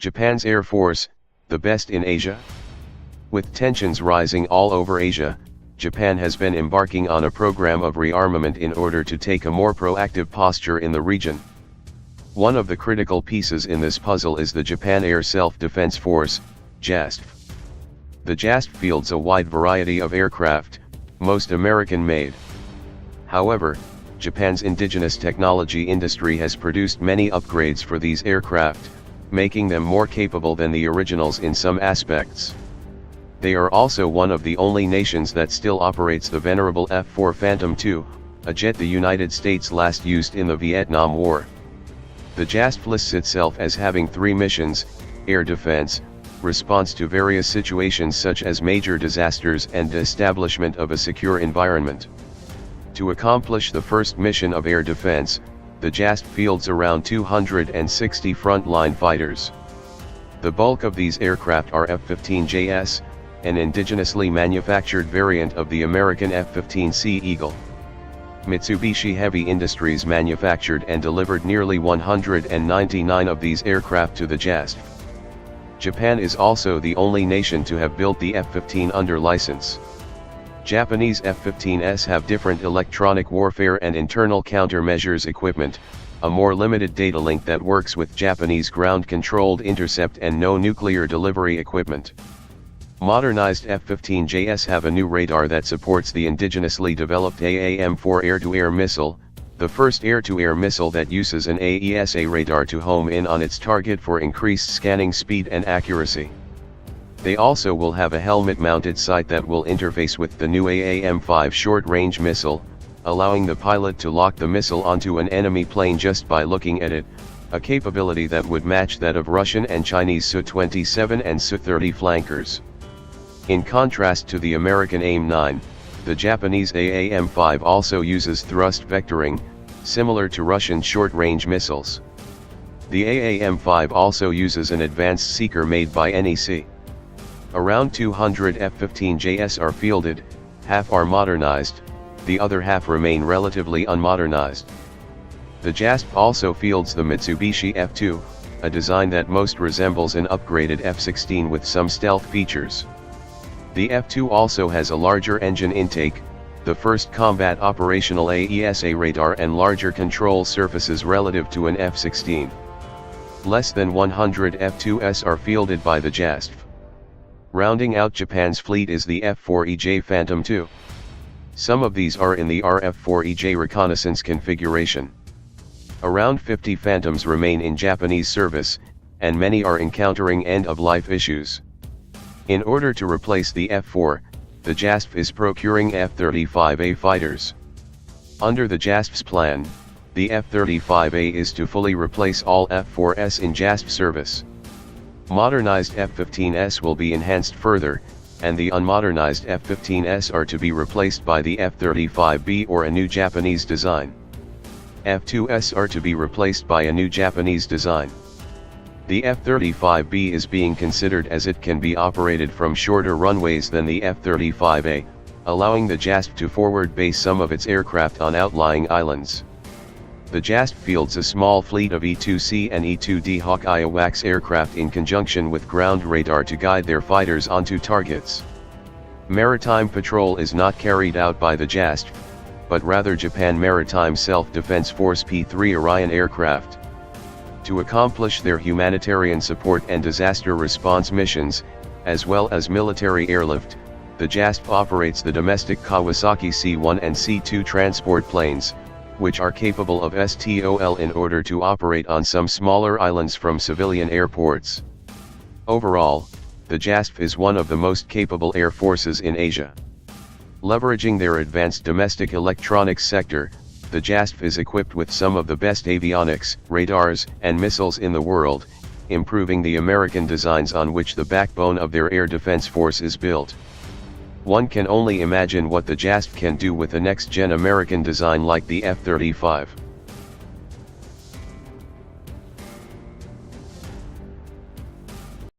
Japan's Air Force, the best in Asia? With tensions rising all over Asia, Japan has been embarking on a program of rearmament in order to take a more proactive posture in the region. One of the critical pieces in this puzzle is the Japan Air Self-Defense Force, JASDF. The JASDF fields a wide variety of aircraft, most American-made. However, Japan's indigenous technology industry has produced many upgrades for these aircraft, making them more capable than the originals in some aspects. They are also one of the only nations that still operates the venerable F-4 Phantom II, a jet the United States last used in the Vietnam War. The JASDF lists itself as having three missions: air defense, response to various situations such as major disasters, and establishment of a secure environment. To accomplish the first mission of air defense, the JASDF fields around 260 frontline fighters. The bulk of these aircraft are F-15JS, an indigenously manufactured variant of the American F-15C Eagle. Mitsubishi Heavy Industries manufactured and delivered nearly 199 of these aircraft to the JASDF. Japan is also the only nation to have built the F-15 under license. Japanese F-15s have different electronic warfare and internal countermeasures equipment, a more limited data link that works with Japanese ground-controlled intercept, and no nuclear delivery equipment. Modernized F-15JS have a new radar that supports the indigenously developed AAM-4 air-to-air missile, the first air-to-air missile that uses an AESA radar to home in on its target for increased scanning speed and accuracy. They also will have a helmet-mounted sight that will interface with the new AAM-5 short-range missile, allowing the pilot to lock the missile onto an enemy plane just by looking at it, a capability that would match that of Russian and Chinese Su-27 and Su-30 flankers. In contrast to the American AIM-9, the Japanese AAM-5 also uses thrust vectoring, similar to Russian short-range missiles. The AAM-5 also uses an advanced seeker made by NEC. Around 200 F-15JS are fielded, half are modernized, the other half remain relatively unmodernized. The JASDF also fields the Mitsubishi F-2, a design that most resembles an upgraded F-16 with some stealth features. The F-2 also has a larger engine intake, the first combat operational AESA radar, and larger control surfaces relative to an F-16. Less than 100 F-2s are fielded by the JASDF. Rounding out Japan's fleet is the F-4EJ Phantom II. Some of these are in the RF-4EJ reconnaissance configuration. Around 50 Phantoms remain in Japanese service, and many are encountering end-of-life issues. In order to replace the F-4, the JASDF is procuring F-35A fighters. Under the JASDF's plan, the F-35A is to fully replace all F-4s in JASDF service. Modernized F-15s will be enhanced further, and the unmodernized F-15s are to be replaced by the F-35B or a new Japanese design. F-2s are to be replaced by a new Japanese design. The F-35B is being considered as it can be operated from shorter runways than the F-35A, allowing the JASDF to forward base some of its aircraft on outlying islands. The JASDF fields a small fleet of E-2C and E-2D Hawkeye AWACS aircraft in conjunction with ground radar to guide their fighters onto targets. Maritime patrol is not carried out by the JASDF, but rather Japan Maritime Self-Defense Force P-3 Orion aircraft. To accomplish their humanitarian support and disaster response missions, as well as military airlift, the JASDF operates the domestic Kawasaki C-1 and C-2 transport planes, which are capable of STOL in order to operate on some smaller islands from civilian airports. Overall, the JASDF is one of the most capable air forces in Asia. Leveraging their advanced domestic electronics sector, the JASDF is equipped with some of the best avionics, radars, and missiles in the world, improving the American designs on which the backbone of their air defense force is built. One can only imagine what the JASDF can do with a next-gen American design like the F-35.